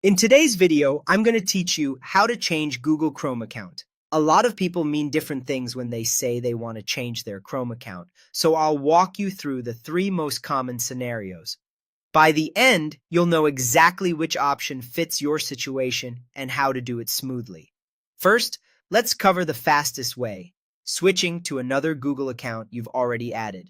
In today's video, I'm going to teach you how to change Google Chrome account. A lot of people mean different things when they say they want to change their Chrome account, so I'll walk you through the three most common scenarios. By the end, you'll know exactly which option fits your situation and how to do it smoothly. First, let's cover the fastest way, switching to another Google account you've already added.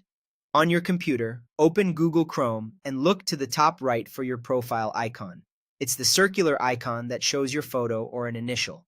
On your computer, open Google Chrome and look to the top right for your profile icon. It's the circular icon that shows your photo or an initial.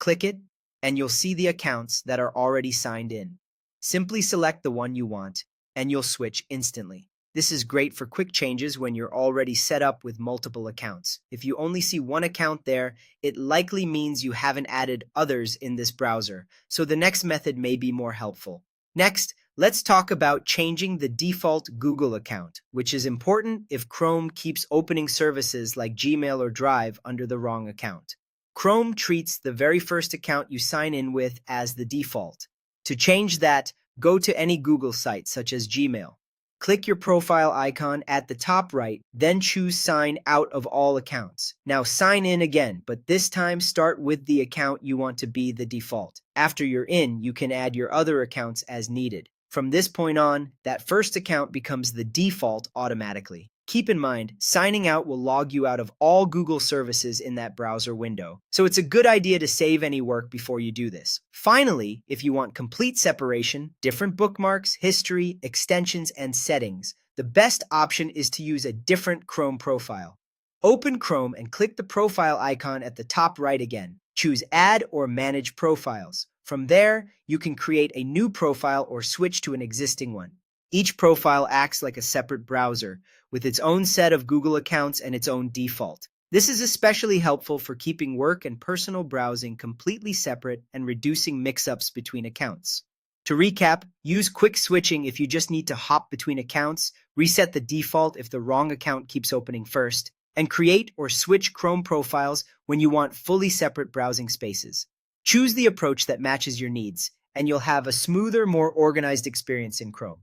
Click it, and you'll see the accounts that are already signed in. Simply select the one you want, and you'll switch instantly. This is great for quick changes when you're already set up with multiple accounts. If you only see one account there, it likely means you haven't added others in this browser, so the next method may be more helpful. Next, let's talk about changing the default Google account, which is important if Chrome keeps opening services like Gmail or Drive under the wrong account. Chrome treats the very first account you sign in with as the default. To change that, go to any Google site such as Gmail. Click your profile icon at the top right, then choose Sign Out of All Accounts. Now sign in again, but this time start with the account you want to be the default. After you're in, you can add your other accounts as needed. From this point on, that first account becomes the default automatically. Keep in mind, signing out will log you out of all Google services in that browser window, so it's a good idea to save any work before you do this. Finally, if you want complete separation, different bookmarks, history, extensions, and settings, the best option is to use a different Chrome profile. Open Chrome and click the profile icon at the top right again. Choose Add or Manage Profiles. From there, you can create a new profile or switch to an existing one. Each profile acts like a separate browser, with its own set of Google accounts and its own default. This is especially helpful for keeping work and personal browsing completely separate and reducing mix-ups between accounts. To recap, use quick switching if you just need to hop between accounts, reset the default if the wrong account keeps opening first, and create or switch Chrome profiles when you want fully separate browsing spaces. Choose the approach that matches your needs, and you'll have a smoother, more organized experience in Chrome.